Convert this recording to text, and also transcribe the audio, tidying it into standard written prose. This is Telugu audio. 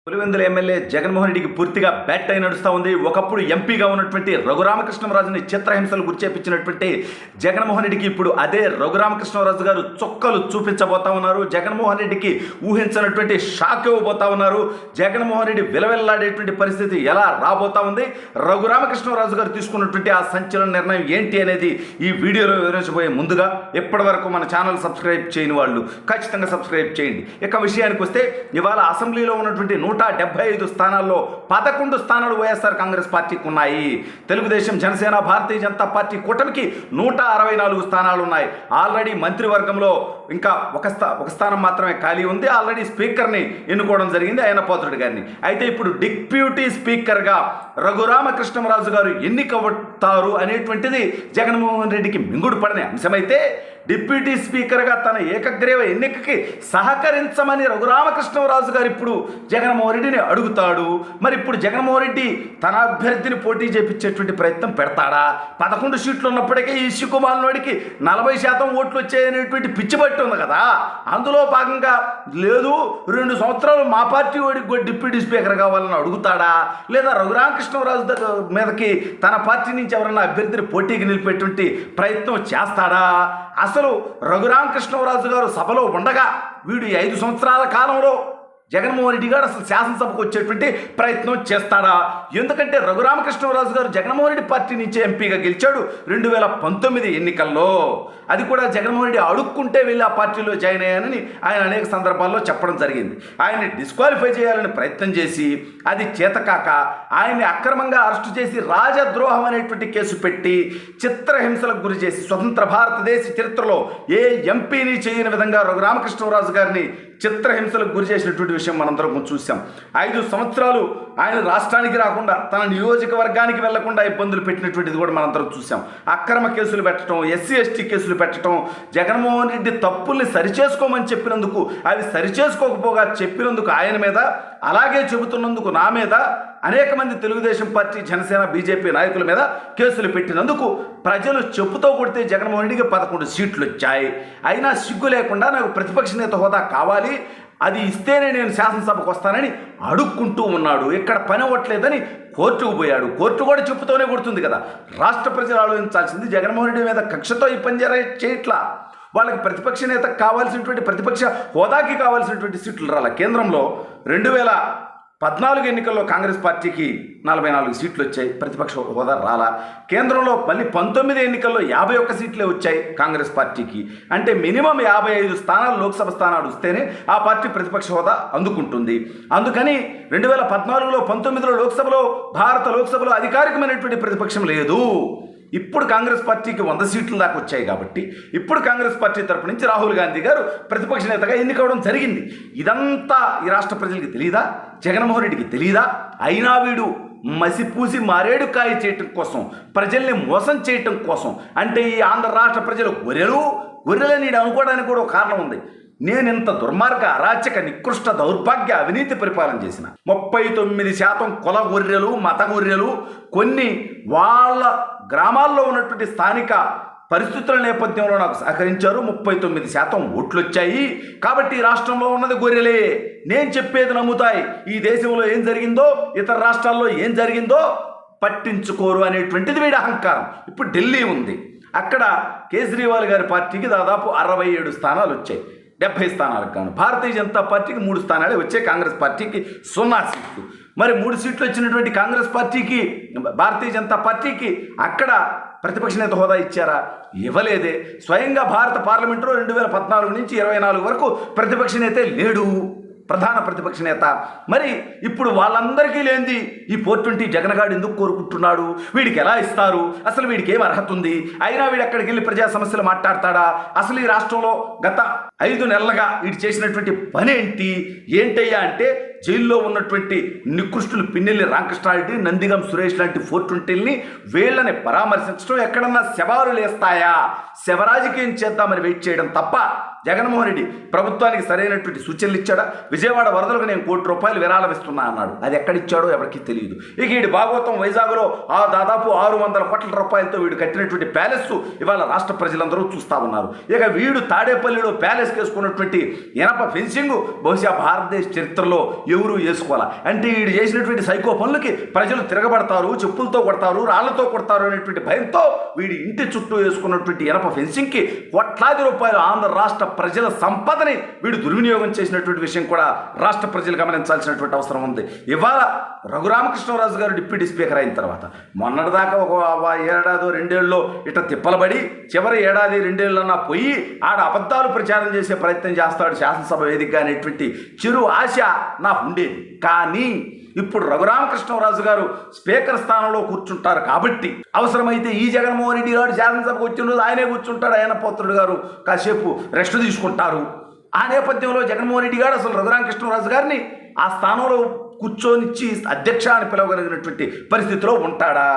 పులివెందుల ఎమ్మెల్యే జగన్మోహన్ రెడ్డికి పూర్తిగా బ్యాట్ అయి నడుస్తూ ఉంది. ఒకప్పుడు ఎంపీగా ఉన్నటువంటి రఘురామకృష్ణరాజుని చిత్రహింసలు గురిచేపించినటువంటి జగన్మోహన్ రెడ్డికి ఇప్పుడు అదే రఘురామకృష్ణరాజు గారు చొక్కలు చూపించబోతా ఉన్నారు. జగన్మోహన్ రెడ్డికి ఊహించినటువంటి షాక్ ఇవ్వబోతా ఉన్నారు. జగన్మోహన్ రెడ్డి విలవెల్లాడేటువంటి పరిస్థితి ఎలా రాబోతా ఉంది, రఘురామకృష్ణరాజు గారు తీసుకున్నటువంటి ఆ సంచలన నిర్ణయం ఏంటి అనేది ఈ వీడియోలో వివరించబోయే ముందుగా ఇప్పటి వరకు మన ఛానల్ సబ్స్క్రైబ్ చేయని వాళ్ళు ఖచ్చితంగా సబ్స్క్రైబ్ చేయండి. ఇక విషయానికి వస్తే ఇవాళ అసెంబ్లీలో ఉన్నటువంటి 175 స్థానాల్లో 11 స్థానాలు వైఎస్ఆర్ కాంగ్రెస్ పార్టీకి ఉన్నాయి. తెలుగుదేశం, జనసేన, భారతీయ జనతా పార్టీ కూటమికి 164 స్థానాలు ఉన్నాయి. ఆల్రెడీ మంత్రివర్గంలో ఇంకా ఒక స్థానం మాత్రమే ఖాళీ ఉంది. ఆల్రెడీ స్పీకర్ని ఎన్నుకోవడం జరిగింది, ఆయన పోతురెడ్డి గారిని. అయితే ఇప్పుడు డిప్యూటీ స్పీకర్గా రఘురామకృష్ణరాజు గారు ఎన్నికవుతారు అనేటువంటిది జగన్మోహన్ రెడ్డికి మింగుడు పడని అంశమైతే, డిప్యూటీ స్పీకర్గా తన ఏకగ్రీవ ఎన్నికకి సహకరించమని రఘురామకృష్ణరాజు గారు ఇప్పుడు జగన్మోహన్ రెడ్డిని అడుగుతాడు. మరి ఇప్పుడు జగన్మోహన్ రెడ్డి తన అభ్యర్థిని పోటీ చేపించేటువంటి ప్రయత్నం పెడతాడా? 11 సీట్లు ఉన్నప్పటికీ ఈ శికుమాలనోడికి 40% ఓట్లు వచ్చాయనేటువంటి పిచ్చి పట్టి ఉంది కదా. అందులో భాగంగా లేదు 2 సంవత్సరాలు మా పార్టీ ఓడికి డిప్యూటీ స్పీకర్ కావాలని అడుగుతాడా? లేదా రఘురామకృష్ణరాజు మీదకి తన పార్టీ నుంచి ఎవరన్నా అభ్యర్థిని పోటీకి నిలిపేటువంటి ప్రయత్నం చేస్తాడా? అసలు రఘురామకృష్ణరాజు గారు సభలో ఉండగా వీడు 5 సంవత్సరాల కాలంలో జగన్మోహన్ రెడ్డి గారు అసలు శాసనసభకు వచ్చేటువంటి ప్రయత్నం చేస్తాడా? ఎందుకంటే రఘురామకృష్ణరాజు గారు జగన్మోహన్ రెడ్డి పార్టీ నుంచి ఎంపీగా గెలిచాడు 2019 ఎన్నికల్లో. అది కూడా జగన్మోహన్ రెడ్డి అడుక్కుంటే వెళ్ళి ఆ పార్టీలో జాయిన్ అయ్యానని ఆయన అనేక సందర్భాల్లో చెప్పడం జరిగింది. ఆయన్ని డిస్క్వాలిఫై చేయాలని ప్రయత్నం చేసి అది చేతకాక ఆయన్ని అక్రమంగా అరెస్టు చేసి రాజద్రోహం అనేటువంటి కేసు పెట్టి చిత్రహింసలకు గురి చేసి స్వతంత్ర భారతదేశ చరిత్రలో ఏ ఎంపీని చేయని విధంగా రఘురామకృష్ణరాజు గారిని చిత్రహింసలకు గురి చేసినటువంటి విషయం మనందరం చూసాం. 5 సంవత్సరాలు ఆయన రాష్ట్రానికి రాకుండా తన నియోజకవర్గానికి వెళ్లకుండా ఇబ్బందులు పెట్టినటువంటిది కూడా మనందరం చూసాం. అక్రమ కేసులు పెట్టడం, ఎస్సీ ఎస్టీ కేసులు పెట్టడం, జగన్మోహన్ రెడ్డి తప్పుల్ని సరిచేసుకోమని చెప్పినందుకు అవి సరిచేసుకోకపోగా చెప్పినందుకు ఆయన మీద, అలాగే చెబుతున్నందుకు నా మీద, అనేక మంది తెలుగుదేశం పార్టీ, జనసేన, బీజేపీ నాయకుల మీద కేసులు పెట్టినందుకు ప్రజలు చెప్పుతో కొడితే జగన్మోహన్ రెడ్డికి 11 సీట్లు వచ్చాయి. అయినా సిగ్గు లేకుండా నాకు ప్రతిపక్ష నేత హోదా కావాలి, అది ఇస్తేనే నేను శాసనసభకు వస్తానని అడుక్కుంటూ ఉన్నాడు. ఇక్కడ పని అవ్వట్లేదని కోర్టుకు పోయాడు. కోర్టు కూడా చెప్పుతోనే కొడుతుంది కదా. రాష్ట్ర ప్రజలు ఆలోచించాల్సింది జగన్మోహన్ రెడ్డి మీద కక్షతో ఈ పని చేయట్లా. వాళ్ళకి ప్రతిపక్ష నేతకు కావాల్సినటువంటి ప్రతిపక్ష హోదాకి కావాల్సినటువంటి సీట్లు రాల. కేంద్రంలో 2014 ఎన్నికల్లో కాంగ్రెస్ పార్టీకి 44 సీట్లు వచ్చాయి, ప్రతిపక్ష హోదా రాలా. కేంద్రంలో మళ్ళీ 19 ఎన్నికల్లో 51 సీట్లే వచ్చాయి కాంగ్రెస్ పార్టీకి. అంటే మినిమం 55 స్థానాలు, లోక్సభ స్థానాలు వస్తేనే ఆ పార్టీ ప్రతిపక్ష హోదా అందుకుంటుంది. అందుకని 2014లో 19లో లోక్సభలో, భారత లోక్సభలో అధికారికమైనటువంటి ప్రతిపక్షం లేదు. ఇప్పుడు కాంగ్రెస్ పార్టీకి 100 సీట్లు దాకా వచ్చాయి కాబట్టి ఇప్పుడు కాంగ్రెస్ పార్టీ తరపు నుంచి రాహుల్ గాంధీ గారు ప్రతిపక్ష నేతగా ఎన్నికవడం జరిగింది. ఇదంతా ఈ రాష్ట్ర ప్రజలకి తెలియదా? జగన్మోహన్ రెడ్డికి తెలియదా? అయినా వీడు మసిపూసి మారేడుకాయ చేయటం కోసం, ప్రజల్ని మోసం చేయటం కోసం, అంటే ఈ ఆంధ్ర రాష్ట్ర ప్రజలు గొర్రెలని అనుకోవడానికి కూడా ఒక కారణం ఉంది. నేను ఇంత దుర్మార్గ, అరాచక, నికృష్ట, దౌర్భాగ్య, అవినీతి పరిపాలన చేసిన 39% కుల గొర్రెలు, మత గొర్రెలు, కొన్ని వాళ్ళ గ్రామాల్లో ఉన్నటువంటి స్థానిక పరిస్థితుల నేపథ్యంలో నాకు సహకరించారు. 39% ఓట్లు వచ్చాయి. కాబట్టి రాష్ట్రంలో ఉన్నది గొర్రెలే, నేను చెప్పేది నమ్ముతాయి. ఈ దేశంలో ఏం జరిగిందో, ఇతర రాష్ట్రాల్లో ఏం జరిగిందో పట్టించుకోరు అనేటువంటిది వీడి అహంకారం. ఇప్పుడు ఢిల్లీ ఉంది, అక్కడ కేజ్రీవాల్ గారి పార్టీకి దాదాపు 67 స్థానాలు వచ్చాయి, 70 స్థానాలకు గాను. భారతీయ జనతా పార్టీకి 3 స్థానాలే వచ్చాయి, కాంగ్రెస్ పార్టీకి 0 సీట్లు. మరి 3 సీట్లు వచ్చినటువంటి కాంగ్రెస్ పార్టీకి, భారతీయ జనతా పార్టీకి అక్కడ ప్రతిపక్ష నేత హోదా ఇచ్చారా? ఇవ్వలేదే. స్వయంగా భారత పార్లమెంటులో 2014 నుంచి 24 వరకు ప్రతిపక్ష నేతే లేడు, ప్రధాన ప్రతిపక్ష నేత. మరి ఇప్పుడు వాళ్ళందరికీ లేనిది ఈ 420 జగన్గాడు ఎందుకు కోరుకుంటున్నాడు? వీడికి ఎలా ఇస్తారు? అసలు వీడికి ఏం అర్హత ఉంది? అయినా వీడు అక్కడికి వెళ్ళి ప్రజా సమస్యలు మాట్లాడతాడా? అసలు ఈ రాష్ట్రంలో గత 5 నెలలుగా వీడు చేసినటువంటి పని ఏంటయ్యా అంటే, జైల్లో ఉన్నటువంటి నికృష్టులు పిన్నెల్లి రామకృష్ణారెడ్డి, నందిగం సురేష్ లాంటి 420ని వీళ్ళని పరామర్శించడం, ఎక్కడన్నా శవాలు లేస్తాయా, శవరాజకీయం చేద్దామని వెయిట్ చేయడం తప్ప జగన్మోహన్ రెడ్డి ప్రభుత్వానికి సరైనటువంటి సూచనలు ఇచ్చాడా? విజయవాడ వరదలకు నేను ₹1 విరాళం ఇస్తున్నా అన్నాడు. అది ఎక్కడిచ్చాడో ఎవరికి తెలియదు. ఇక వీడి భాగవతం వైజాగ్లో దాదాపు ₹600 కోట్లతో వీడు కట్టినటువంటి ప్యాలెస్ ఇవాళ రాష్ట్ర ప్రజలందరూ చూస్తూ ఉన్నారు. ఇక వీడు తాడేపల్లిలో ప్యాలెస్ వేసుకున్నటువంటి ఇనప ఫెన్సింగ్ బహుశా భారతదేశ చరిత్రలో ఎవరు వేసుకోవాలా అంటే వీడు చేసినటువంటి సైకో పనులకి ప్రజలు తిరగబడతారు, చెప్పులతో కొడతారు, రాళ్లతో కొడతారు అనేటువంటి భయంతో వీడి ఇంటి చుట్టూ వేసుకున్నటువంటి ఇనప ఫెన్సింగ్కి కోట్లాది రూపాయలు ఆంధ్ర రాష్ట్ర ప్రజల సంపదని వీడు దుర్వినియోగం చేసినటువంటి విషయం కూడా రాష్ట్ర ప్రజలు గమనించాల్సినటువంటి అవసరం ఉంది. ఇవాళ రఘురామకృష్ణరాజు గారు డిప్యూటీ స్పీకర్ అయిన తర్వాత మొన్నటిదాకా ఒక ఏడాదో రెండేళ్ళలో ఇట్లా తిప్పలబడి చివరి ఏడాది రెండేళ్ళన్నా పోయి ఆడ అబద్ధాలు ప్రచారం చేసే ప్రయత్నం చేస్తాడు శాసనసభ వేదికగా అనేటువంటి చిరు ఆశ నాకు ఉండేది. కానీ ఇప్పుడు రఘురామకృష్ణరాజు గారు స్పీకర్ స్థానంలో కూర్చుంటారు కాబట్టి అవసరమైతే ఈ జగన్మోహన్ రెడ్డి గారు శాసనసభకు వచ్చిన రోజు ఆయనే కూర్చుంటాడు, ఆయన పుత్రుడు గారు కాసేపు రెస్ట్ తీసుకుంటారు. ఆ నేపథ్యంలో జగన్మోహన్ రెడ్డి గారు అసలు రఘురామకృష్ణరాజు గారిని ఆ స్థానంలో కూర్చొనిచ్చి అధ్యక్ష అని పిలవగలిగినటువంటి పరిస్థితిలో ఉంటాడా?